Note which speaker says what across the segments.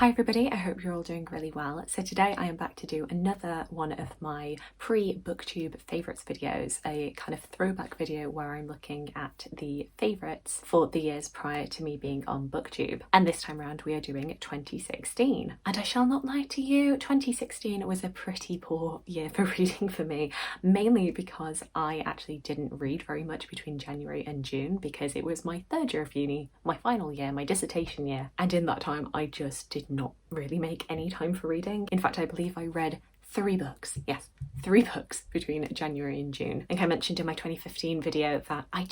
Speaker 1: Hi everybody, I hope you're all doing really well. So today I am back to do another one of my pre-booktube favourites videos, a kind of throwback video where I'm looking at the favourites for the years prior to me being on booktube. And this time around we are doing 2016. And I shall not lie to you, 2016 was a pretty poor year for reading for me, mainly because I actually didn't read very much between January and June because it was my third year of uni, my final year, my dissertation year. And in that time I just did not really make any time for reading. In fact, I believe I read 3 books. Yes, 3 books between January and June. I think I mentioned in my 2015 video that I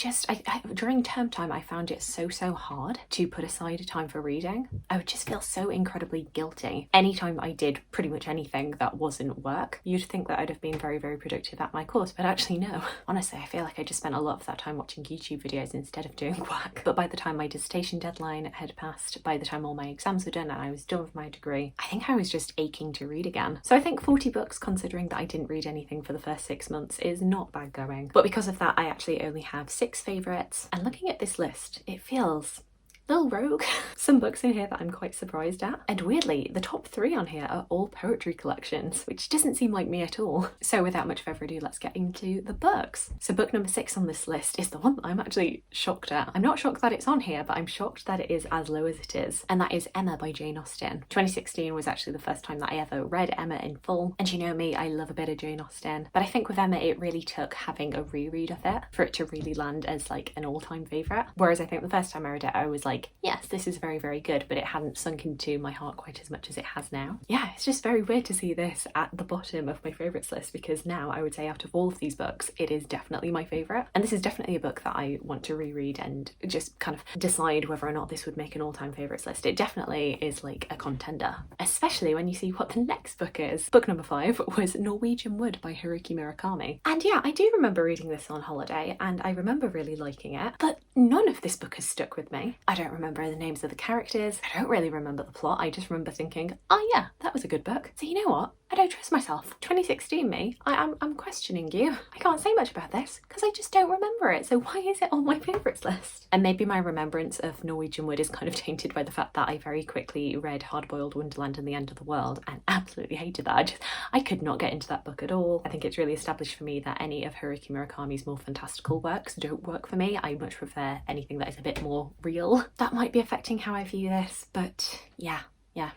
Speaker 1: during term time I found it so hard to put aside time for reading. I would just feel so incredibly guilty anytime I did pretty much anything that wasn't work. You'd think that I'd have been very productive at my course, but actually no. Honestly, I feel like I just spent a lot of that time watching YouTube videos instead of doing work. But by the time my dissertation deadline had passed, by the time all my exams were done and I was done with my degree, I think I was just aching to read again. So I think 40 books, considering that I didn't read anything for the first 6 months, is not bad going. But because of that, I actually only have 6 favourites. And looking at this list, it feels a little rogue. Some books in here that I'm quite surprised at. And weirdly, the top 3 on here are all poetry collections, which doesn't seem like me at all. So without much further ado, let's get into the books. So book number 6 on this list is the one that I'm actually shocked at. I'm not shocked that it's on here, but I'm shocked that it is as low as it is. And that is Emma by Jane Austen. 2016 was actually the first time that I ever read Emma in full. And you know me, I love a bit of Jane Austen. But I think with Emma, it really took having a reread of it for it to really land as like an all-time favourite. Whereas I think the first time I read it, I was like, yes, this is very good, but it hadn't sunk into my heart quite as much as it has now. Yeah, it's just very weird to see this at the bottom of my favourites list, because now I would say out of all of these books, it is definitely my favourite. And this is definitely a book that I want to reread and just kind of decide whether or not this would make an all-time favourites list. It definitely is like a contender, especially when you see what the next book is. Book number 5 was Norwegian Wood by Haruki Murakami. And yeah, I do remember reading this on holiday and I remember really liking it, but none of this book has stuck with me. I don't remember the names of the characters. I don't really remember the plot. I just remember thinking, oh yeah, that was a good book. So you know what? I don't trust myself. 2016 me, I'm questioning you. I can't say much about this because I just don't remember it. So why is it on my favourites list? And maybe my remembrance of Norwegian Wood is kind of tainted by the fact that I very quickly read Hard-Boiled Wonderland and the End of the World and absolutely hated that. I could not get into that book at all. I think it's really established for me that any of Haruki Murakami's more fantastical works don't work for me. I much prefer anything that is a bit more real. That might be affecting how I view this, but yeah,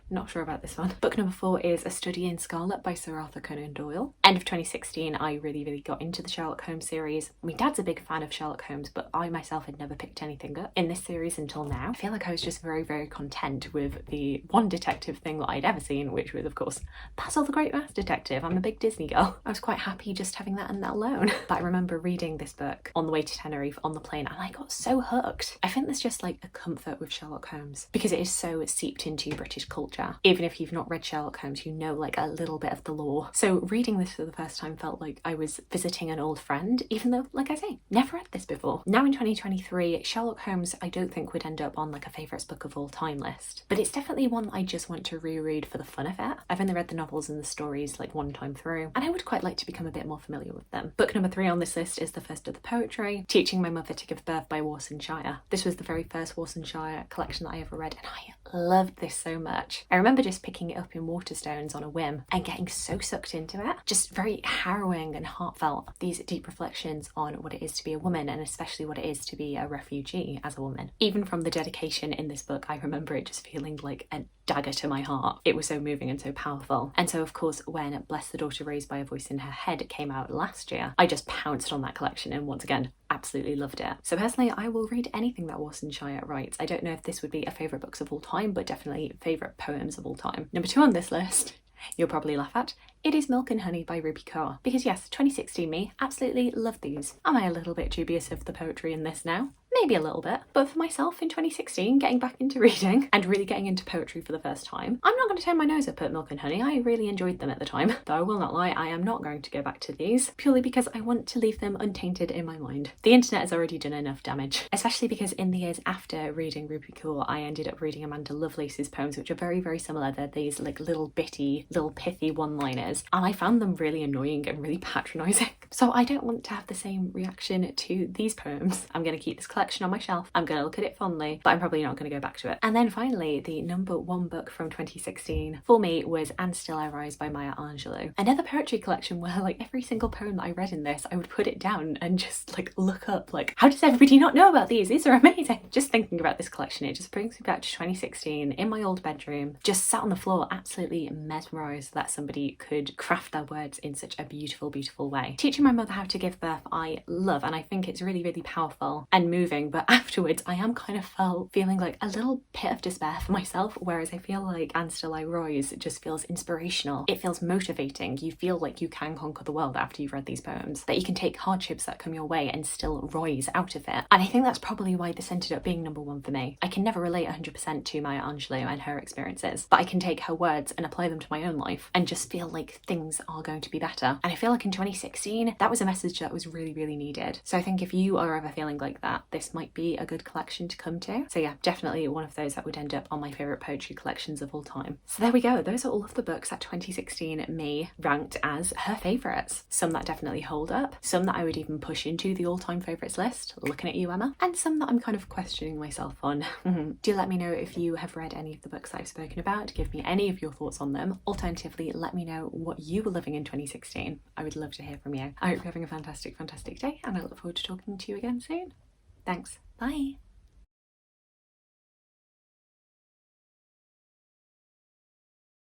Speaker 1: not sure about this one. Book number 4 is A Study in Scarlet by Sir Arthur Conan Doyle. End of 2016, I really got into the Sherlock Holmes series. My dad's a big fan of Sherlock Holmes, but I myself had never picked anything up in this series until now. I feel like I was just very content with the one detective thing that I'd ever seen, which was, of course, Basil the Great Mouse Detective. I'm a big Disney girl. I was quite happy just having that and that alone. But I remember reading this book on the way to Tenerife on the plane and I got so hooked. I think there's just like a comfort with Sherlock Holmes because it is so seeped into British culture. Even if you've not read Sherlock Holmes, you know like a little bit of the lore. So reading this for the first time felt like I was visiting an old friend, even though, like I say, never read this before. Now in 2023, Sherlock Holmes I don't think would end up on like a favourites book of all time list, but it's definitely one that I just want to reread for the fun of it. I've only read the novels and the stories like one time through, and I would quite like to become a bit more familiar with them. Book number 3 on this list is the first of the poetry, Teaching My Mother to Give Birth by Warsan, Shire. This was the very first Warsan Shire collection that I ever read, and I loved this so much. I remember just picking it up in Waterstones on a whim and getting so sucked into it. Just very harrowing and heartfelt. These deep reflections on what it is to be a woman, and especially what it is to be a refugee as a woman. Even from the dedication in this book, I remember it just feeling like a dagger to my heart. It was so moving and so powerful. And so of course when Bless the Daughter Raised by a Voice in Her Head came out last year, I just pounced on that collection and once again absolutely loved it. So personally, I will read anything that Warsan Shire writes. I don't know if this would be a favourite books of all time, but definitely favourite poems of all time. Number 2 on this list, you'll probably laugh at, it is Milk and Honey by Rupi Kaur. Because yes, 2016 me absolutely loved these. Am I a little bit dubious of the poetry in this now? Maybe a little bit, but for myself in 2016, getting back into reading and really getting into poetry for the first time, I'm not going to turn my nose up at Milk and Honey. I really enjoyed them at the time, though I will not lie, I am not going to go back to these, purely because I want to leave them untainted in my mind. The internet has already done enough damage, especially because in the years after reading Rupi Kaur, I ended up reading Amanda Lovelace's poems, which are very similar. They're these like little pithy one-liners, and I found them really annoying and really patronising. So I don't want to have the same reaction to these poems. I'm going to keep this collection on my shelf. I'm going to look at it fondly, but I'm probably not going to go back to it. And then finally, the number one book from 2016 for me was And Still I Rise by Maya Angelou. Another poetry collection where like every single poem that I read in this, I would put it down and just like look up like, how does everybody not know about these? These are amazing. Just thinking about this collection, it just brings me back to 2016 in my old bedroom, just sat on the floor, absolutely mesmerised that somebody could craft their words in such a beautiful, beautiful way. Teaching my mother how to give birth, I love, and I think it's really, really powerful and moving, but afterwards I am kind of feeling like a little pit of despair for myself, whereas I feel like And Still I Rise just feels inspirational. It feels motivating. You feel like you can conquer the world after you've read these poems, that you can take hardships that come your way and still rise out of it. And I think that's probably why this ended up being number one for me. I can never relate 100% to Maya Angelou and her experiences, but I can take her words and apply them to my own life and just feel like things are going to be better. And I feel like in 2016, that was a message that was really, really needed. So I think if you are ever feeling like that, this might be a good collection to come to. So yeah, definitely one of those that would end up on my favourite poetry collections of all time. So there we go. Those are all of the books that 2016 me ranked as her favourites. Some that definitely hold up, some that I would even push into the all-time favourites list, looking at you, Emma, and some that I'm kind of questioning myself on. Do let me know if you have read any of the books that I've spoken about. Give me any of your thoughts on them. Alternatively, let me know what you were living in 2016. I would love to hear from you. I hope you're having a fantastic, fantastic day, and I look forward to talking to you again soon. Thanks. Bye.